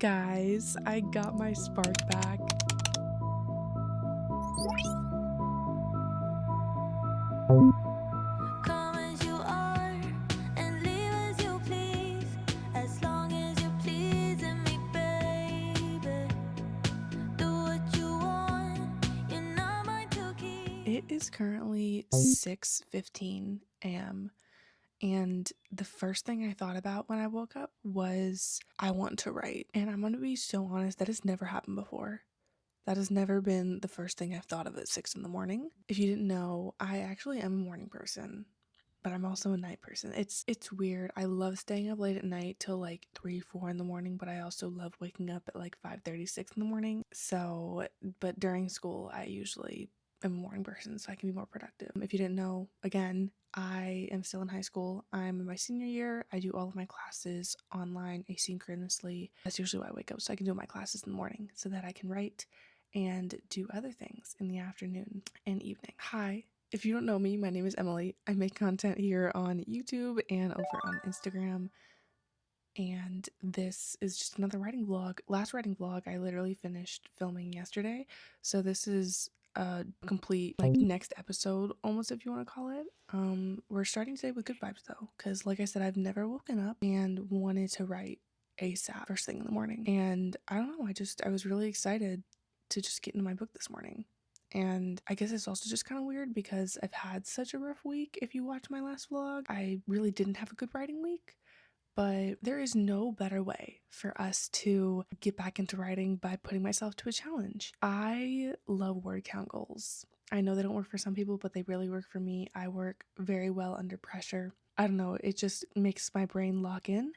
Guys, I got my spark back. Come as you are and leave as you please, as long as you're pleasing me, baby. Do what you want, you're not mine to keep. It is currently 6:15 a.m. and the first thing I thought about when I woke up was I want to write. And I'm going to be so honest, that has never happened before. That has never been the first thing I've thought of at 6 in the morning. If you didn't know, I actually am a morning person, but I'm also a night person. It's weird. I love staying up late at night till like 3, 4 in the morning, but I also love waking up at like 5:36 in the morning. So, but during school, I usually am a morning person so I can be more productive. If you didn't know, again, I am still in high school. I'm in my senior year. I do all of my classes online asynchronously. That's usually why I wake up, so I can do my classes in the morning so that I can write and do other things in the afternoon and evening. Hi, if you don't know me, my name is Emily. I make content here on YouTube and over on Instagram. And this is just another writing vlog. Last writing vlog I literally finished filming yesterday. So this is a complete like next episode almost, if you want to call it. We're starting today with good vibes though, because like I said, I've never woken up and wanted to write ASAP first thing in the morning. And I don't know, I was really excited to just get into my book this morning. And I guess it's also just kind of weird because I've had such a rough week. If you watch my last vlog, I really didn't have a good writing week. But there is no better way for us to get back into writing by putting myself to a challenge. I love word count goals. I know they don't work for some people, but they really work for me. I work very well under pressure. I don't know, it just makes my brain lock in.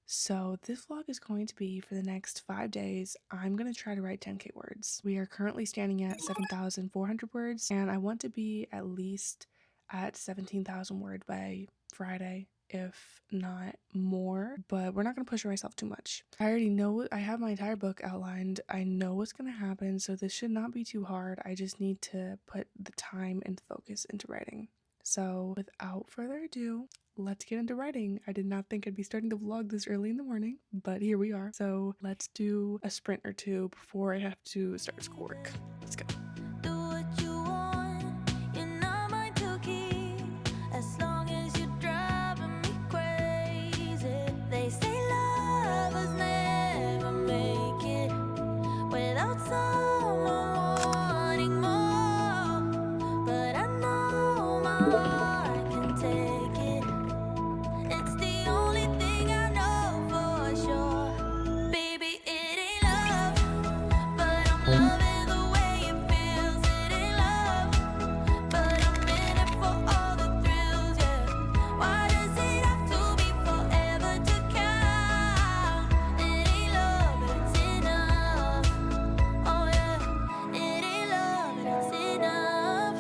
So this vlog is going to be for the next 5 days. I'm going to try to write 10k words. We are currently standing at 7,400 words, and I want to be at least at 17,000 word by Friday, if not more, but we're not going to push myself too much. I already know, I have my entire book outlined. I know what's going to happen, so this should not be too hard. I just need to put the time and focus into writing. So without further ado, let's get into writing. I did not think I'd be starting the vlog this early in the morning, but here we are. So let's do a sprint or two before I have to start schoolwork. Let's go. Do what you want, you're not mine to keep, as long as you're driving me crazy. They say lovers never make it without someone wanting more, but I know my heart can take it. It's the only thing I know for sure. Baby, it ain't love, but I'm loving the way it feels. It ain't love, but I'm in it for all the thrills, yeah. Why does it have to be forever to count? It ain't love, but it's enough. Oh yeah, it ain't love, but it's enough.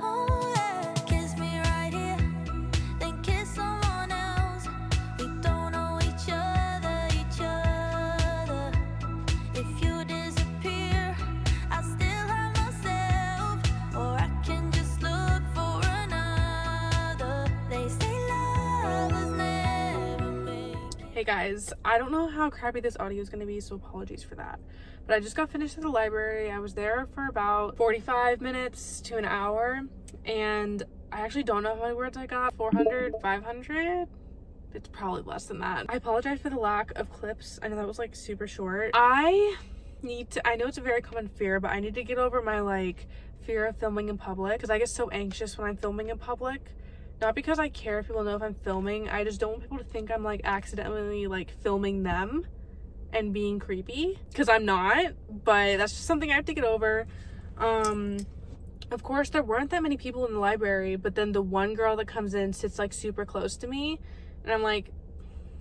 Oh yeah, kiss me right here, then kiss someone else. We don't know each other, each other. If you disappear, I still have myself, or I can just look for another. They say lovers never make it. Hey guys, I don't know how crappy this audio is going to be, so apologies for that. But I just got finished at the library. I was there for about 45 minutes to an hour, and I actually don't know how many words I got. 400, 500? It's probably less than that. I apologize for the lack of clips. I know that was like super short. I know it's a very common fear, but I need to get over my like fear of filming in public, because I get so anxious when I'm filming in public. Not because I care if people know if I'm filming, I just don't want people to think I'm like accidentally like filming them and being creepy, because I'm not, but that's just something I have to get over. Of course there weren't that many people in the library, but then the one girl that comes in sits like super close to me, and I'm like,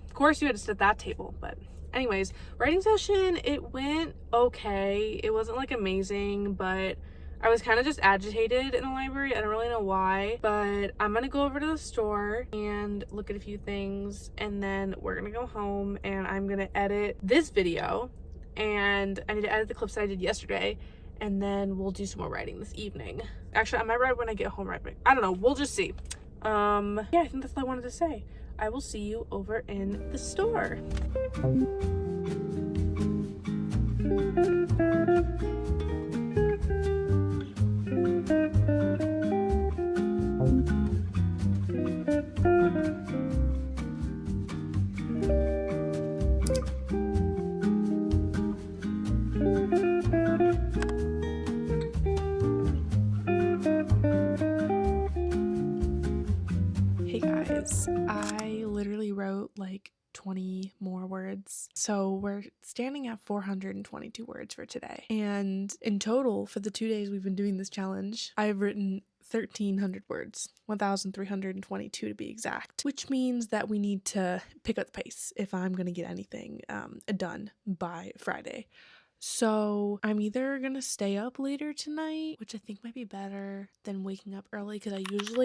of course you had to sit at that table. But anyways, writing session, it went okay. It wasn't like amazing, but I was kind of just agitated in the library. I don't really know why, but I'm gonna go over to the store and look at a few things, and then we're gonna go home and I'm gonna edit this video, and I need to edit the clips that I did yesterday, and then we'll do some more writing this evening. Actually, I might write when I get home, right? I don't know, we'll just see. Yeah, I think that's all I wanted to say. I will see you over in the store. 20 more words. So we're standing at 422 words for today. And in total, for the 2 days we've been doing this challenge, I've written 1,300 words, 1,322 to be exact, which means that we need to pick up the pace if I'm going to get anything done by Friday. So I'm either gonna stay up later tonight, which I think might be better than waking up early, because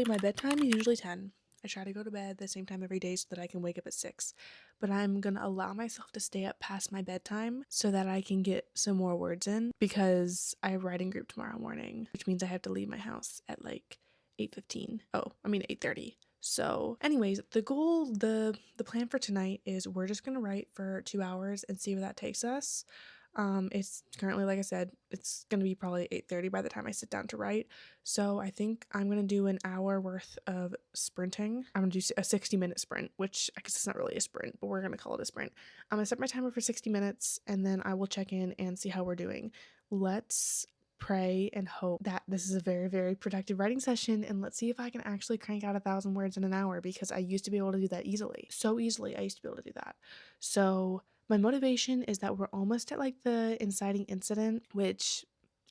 my bedtime is usually 10. I try to go to bed the same time every day so that I can wake up at 6. But I'm gonna allow myself to stay up past my bedtime so that I can get some more words in, because I have writing group tomorrow morning, which means I have to leave my house at like 8:15. 8:30. So anyways, the plan for tonight is we're just gonna write for 2 hours and see where that takes us. It's currently, like I said, it's gonna be probably 8:30 by the time I sit down to write. So I think I'm gonna do an hour worth of sprinting. I'm gonna do a 60-minute sprint, which I guess it's not really a sprint, but we're gonna call it a sprint. I'm gonna set my timer for 60 minutes and then I will check in and see how we're doing. Let's pray and hope that this is a very, very productive writing session, and let's see if I can actually crank out 1,000 words in an hour, because I used to be able to do that easily. So easily, I used to be able to do that. So my motivation is that we're almost at like the inciting incident, which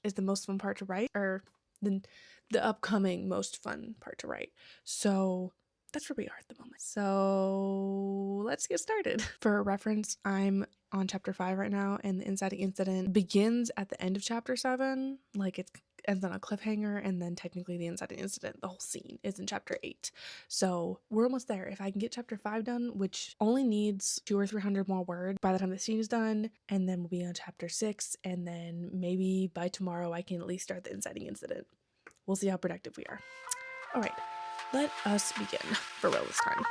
is the most fun part to write, or the upcoming most fun part to write. So that's where we are at the moment. So let's get started. For reference, I'm on chapter 5 right now, and the inciting incident begins at the end of chapter 7. Like, it ends on a cliffhanger, and then technically the inciting incident, the whole scene, is in chapter 8. So we're almost there. If I can get chapter 5 done, which only needs 200 or 300 more words by the time the scene is done, and then we'll be on chapter 6, and then maybe by tomorrow I can at least start the inciting incident. We'll see how productive we are. All right, let us begin for real this time.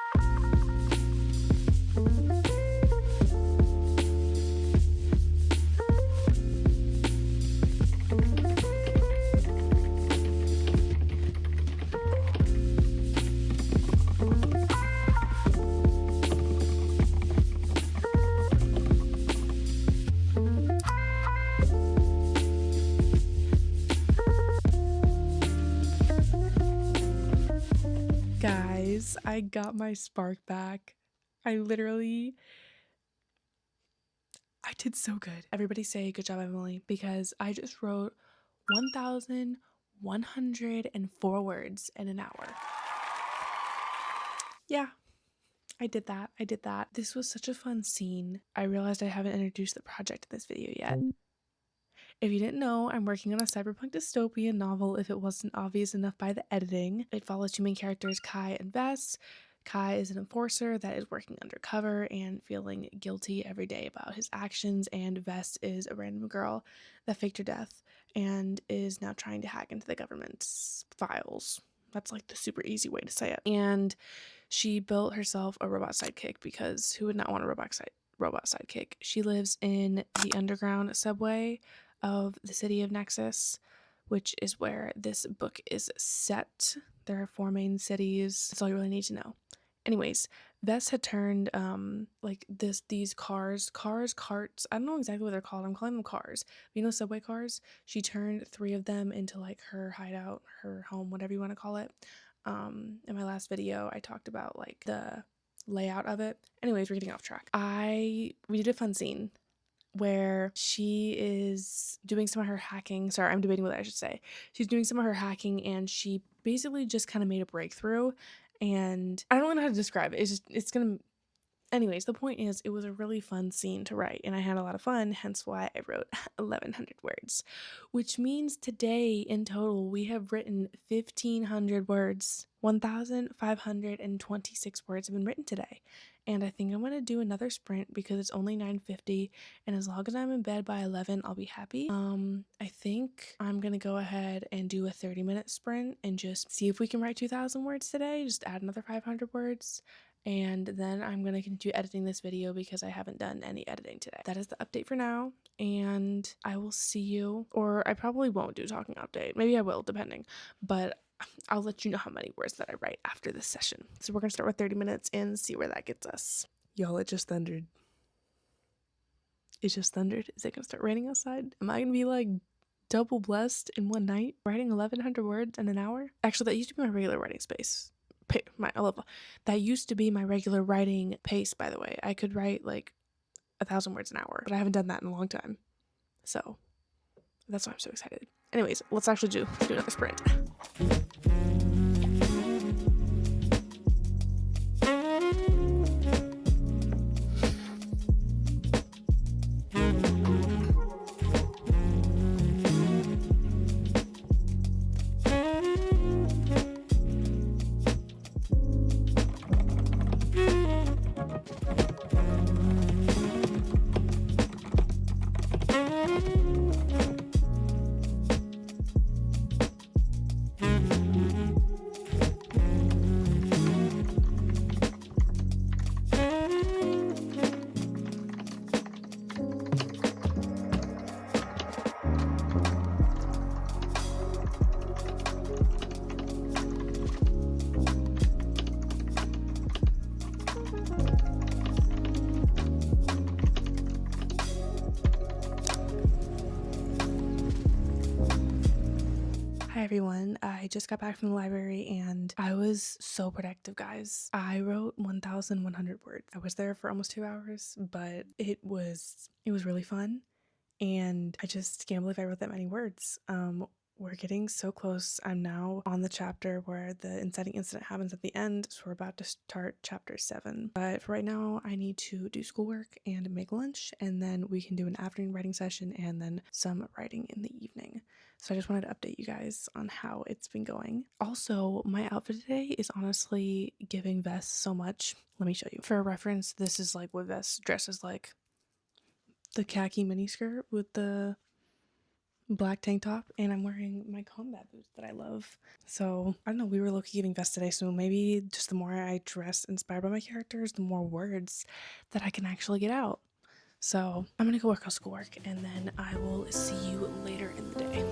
Guys, I got my spark back. I did so good. Everybody say good job, Emily, because I just wrote 1,104 words in an hour. Yeah, I did that. This was such a fun scene. I realized I haven't introduced the project in this video yet. If you didn't know, I'm working on a cyberpunk dystopian novel, if it wasn't obvious enough by the editing. It follows 2 main characters, Kai and Vess. Kai is an enforcer that is working undercover and feeling guilty every day about his actions, and Vess is a random girl that faked her death and is now trying to hack into the government's files. That's like the super easy way to say it. And she built herself a robot sidekick, because who would not want a robot sidekick? She lives in the underground subway of the city of Nexis, which is where this book is set. There are 4 main cities. That's all you really need to know. Anyways, Vess had turned these carts. I don't know exactly what they're called. I'm calling them cars. You know, subway cars. She turned 3 of them into like her hideout, her home, whatever you want to call it. In my last video, I talked about like the layout of it. Anyways, we're getting off track. We did a fun scene where she is doing some of her hacking. Sorry, I'm debating what I should say. She's doing some of her hacking, and she basically just kind of made a breakthrough, and I don't really know how to describe it. Anyways, the point is, it was a really fun scene to write, and I had a lot of fun, hence why I wrote 1,100 words, which means today in total we have written 1,500 words. 1,526 words have been written today, and I think I'm going to do another sprint because it's only 9:50, and as long as I'm in bed by 11, I'll be happy. I think I'm going to go ahead and do a 30-minute sprint and just see if we can write 2,000 words today, just add another 500 words. And then I'm going to continue editing this video because I haven't done any editing today. That is the update for now, and I will see you, or I probably won't do talking update. Maybe I will, depending, but I'll let you know how many words that I write after this session. So we're going to start with 30 minutes and see where that gets us. Y'all, it just thundered. It just thundered. Is it going to start raining outside? Am I going to be like double blessed in one night, writing 1,100 words in an hour? Actually, that used to be my regular writing space I love that used to be my regular writing pace, by the way. I could write like 1,000 words an hour, but I haven't done that in a long time. So that's why I'm so excited. Anyways, let's actually do another sprint. Hi everyone, I just got back from the library and I was so productive, guys. I wrote 1,100 words. I was there for almost 2 hours, but it was really fun, and I just can't believe I wrote that many words. We're getting so close. I'm now on the chapter where the inciting incident happens at the end, so we're about to start chapter 7. But for right now, I need to do schoolwork and make lunch, and then we can do an afternoon writing session and then some writing in the evening. So I just wanted to update you guys on how it's been going. Also, my outfit today is honestly giving Vess so much. Let me show you. For a reference, this is like what Vess dresses like. The khaki miniskirt with the black tank top, and I'm wearing my combat boots that I love. So I don't know, we were low-key giving Vest today, so maybe just the more I dress inspired by my characters, the more words that I can actually get out. So I'm gonna go work on schoolwork, and then I will see you later in the day.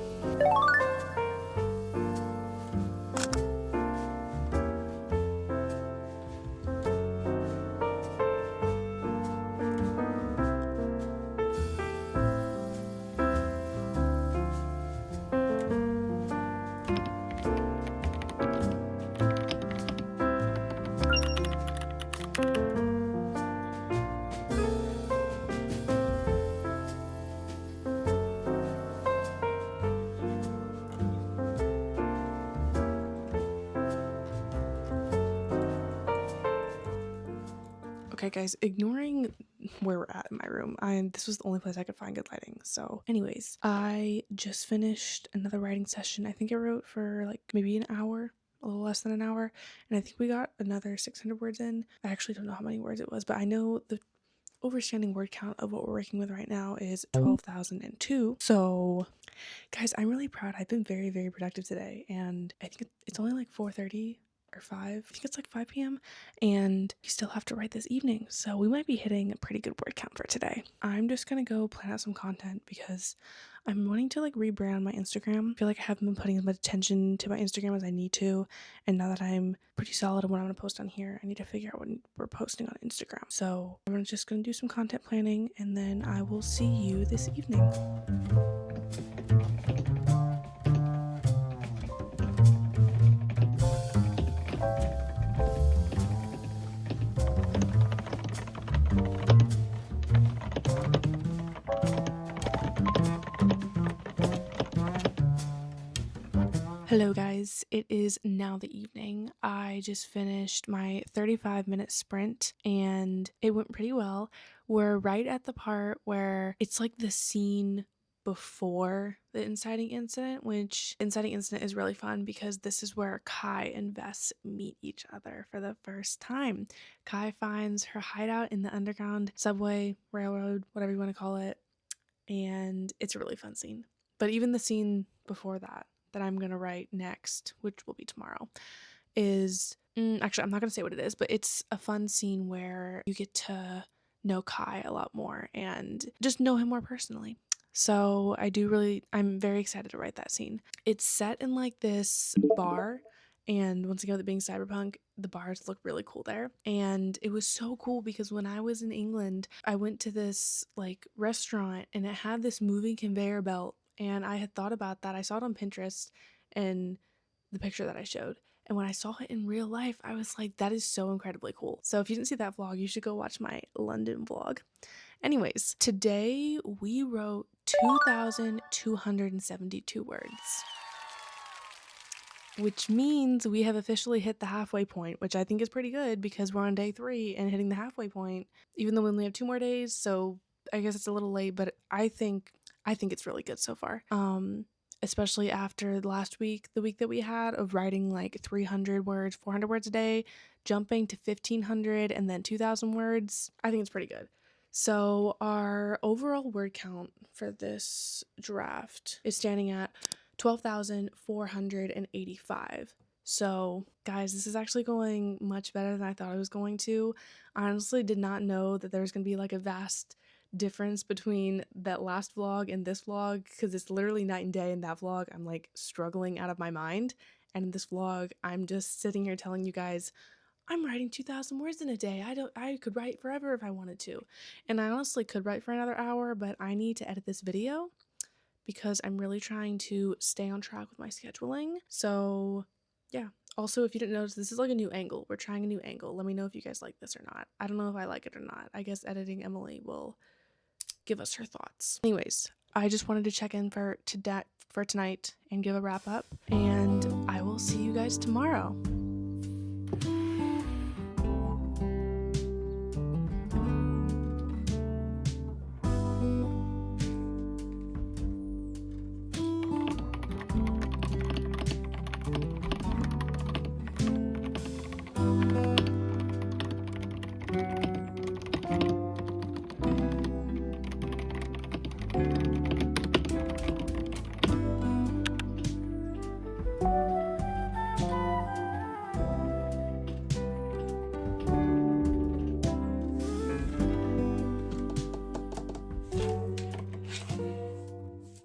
Okay guys, ignoring where we're at in my room, this was the only place I could find good lighting. So anyways, I just finished another writing session. I think I wrote for like maybe an hour, a little less than an hour, and I think we got another 600 words in. I actually don't know how many words it was, but I know the overstanding word count of what we're working with right now is 12,002. So guys, I'm really proud. I've been very, very productive today, and I think it's only like 4:30 or 5. I think it's like 5 p.m. and we still have to write this evening, so we might be hitting a pretty good word count for today. I'm just gonna go plan out some content because I'm wanting to like rebrand my Instagram. I feel like I haven't been putting as much attention to my Instagram as I need to, and now that I'm pretty solid on what I'm gonna post on here, I need to figure out what we're posting on Instagram. So I'm just gonna do some content planning, and then I will see you this evening. Hello guys, it is now the evening. I just finished my 35-minute sprint and it went pretty well. We're right at the part where it's like the scene before the inciting incident, which inciting incident is really fun because this is where Kai and Vess meet each other for the first time. Kai finds her hideout in the underground subway, railroad, whatever you want to call it, and it's a really fun scene. But even the scene before that I'm gonna write next, which will be tomorrow, is actually I'm not gonna say what it is, but it's a fun scene where you get to know Kai a lot more and just know him more personally. So I'm very excited to write that scene. It's set in like this bar, and once again, with it being cyberpunk, the bars look really cool there. And it was so cool because when I was in England, I went to this like restaurant and it had this moving conveyor belt, and I had thought about that. I saw it on Pinterest and the picture that I showed, And when I saw it in real life, I was like, that is so incredibly cool. So if you didn't see that vlog, you should go watch my London vlog. Anyways, today we wrote 2,272 words, which means we have officially hit the halfway point, which I think is pretty good because we're on day 3 and hitting the halfway point, even though we only have 2 more days. So I guess it's a little late, but I think it's really good so far. Especially after last week, the week that we had of writing like 300 words, 400 words a day, jumping to 1,500 and then 2,000 words. I think it's pretty good. So our overall word count for this draft is standing at 12,485. So, guys, this is actually going much better than I thought it was going to. I honestly did not know that there was going to be like a vast difference between that last vlog and this vlog, because it's literally night and day. In that vlog, I'm like struggling out of my mind. And in this vlog, I'm just sitting here telling you guys, I'm writing 2,000 words in a day. I could write forever if I wanted to. And I honestly could write for another hour, but I need to edit this video because I'm really trying to stay on track with my scheduling. So yeah. Also, if you didn't notice, this is like a new angle. We're trying a new angle. Let me know if you guys like this or not. I don't know if I like it or not. I guess editing Emily will give us her thoughts. Anyways, I just wanted to check in for tonight and give a wrap up, and I will see you guys tomorrow.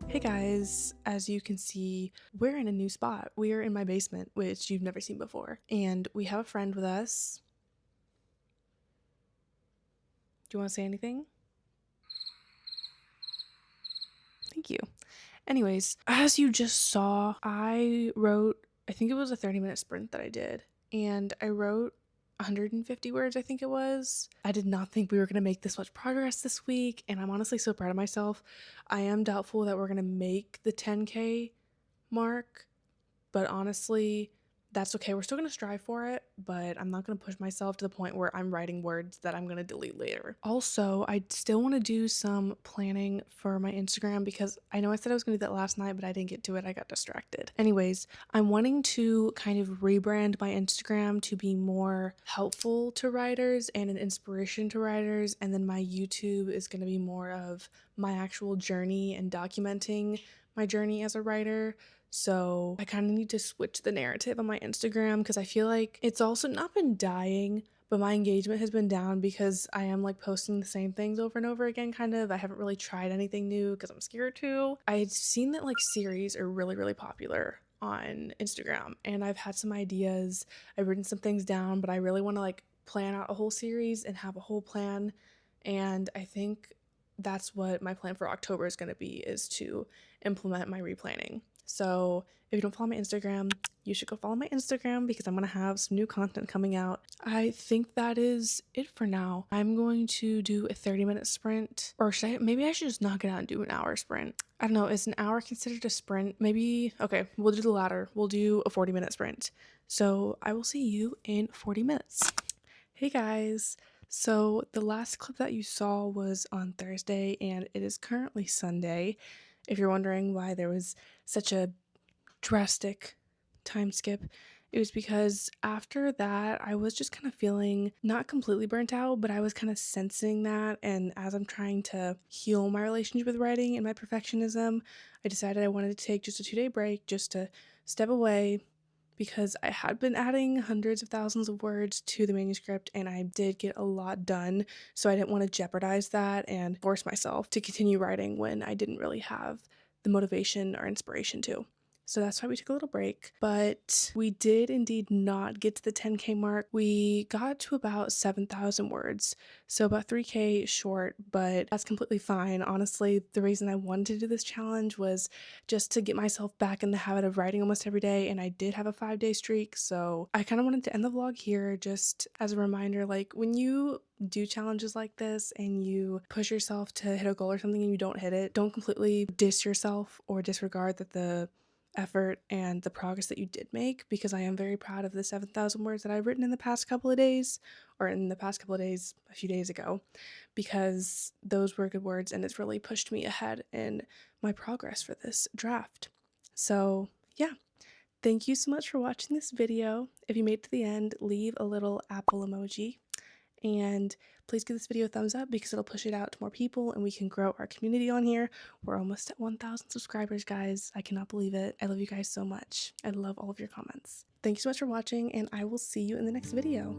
Hey guys, as you can see, we're in a new spot. We are in my basement, which you've never seen before. And we have a friend with us. Do you want to say anything? Thank you. Anyways, as you just saw, I think it was a 30-minute sprint that I did. And I wrote 150 words, I think it was. I did not think we were going to make this much progress this week, and I'm honestly so proud of myself. I am doubtful that we're going to make the 10K mark, but honestly, that's okay. We're still going to strive for it, but I'm not going to push myself to the point where I'm writing words that I'm going to delete later. Also, I still want to do some planning for my Instagram because I know I said I was going to do that last night, but I didn't get to it. I got distracted. Anyways, I'm wanting to kind of rebrand my Instagram to be more helpful to writers and an inspiration to writers, and then my YouTube is going to be more of my actual journey and documenting my journey as a writer. So I kind of need to switch the narrative on my Instagram because I feel like it's also not been dying, but my engagement has been down because I am like posting the same things over and over again, kind of. I haven't really tried anything new because I'm scared to. I'd seen that like series are really, really popular on Instagram, and I've had some ideas. I've written some things down, but I really want to like plan out a whole series and have a whole plan. And I think that's what my plan for October is going to be, is to implement my replanning. So if you don't follow my Instagram, you should go follow my Instagram because I'm going to have some new content coming out. I think that is it for now. I'm going to do a 30-minute sprint, or maybe I should just knock it out and do an hour sprint. I don't know, is an hour considered a sprint? Maybe, okay, we'll do the latter. We'll do a 40-minute sprint. So I will see you in 40 minutes. Hey guys. So the last clip that you saw was on Thursday, and it is currently Sunday. If you're wondering why there was such a drastic time skip, it was because after that, I was just kind of feeling not completely burnt out, but I was kind of sensing that. And as I'm trying to heal my relationship with writing and my perfectionism, I decided I wanted to take just a 2-day break just to step away, because I had been adding hundreds of thousands of words to the manuscript and I did get a lot done. So I didn't want to jeopardize that and force myself to continue writing when I didn't really have the motivation or inspiration to. So that's why we took a little break, but we did indeed not get to the 10K mark. We got to about 7,000 words, so about 3K short, but that's completely fine. Honestly, the reason I wanted to do this challenge was just to get myself back in the habit of writing almost every day, and I did have a 5-day streak, so I kind of wanted to end the vlog here just as a reminder, like when you do challenges like this and you push yourself to hit a goal or something and you don't hit it, don't completely diss yourself or disregard that the effort and the progress that you did make, because I am very proud of the 7,000 words that I've written in the past couple of days, or in the past couple of days a few days ago, because those were good words and it's really pushed me ahead in my progress for this draft. So yeah, thank you so much for watching this video. If you made it to the end, leave a little apple emoji, and please give this video a thumbs up because it'll push it out to more people and we can grow our community on here. We're almost at 1,000 subscribers, guys. I cannot believe it. I love you guys so much. I love all of your comments. Thank you so much for watching, and I will see you in the next video.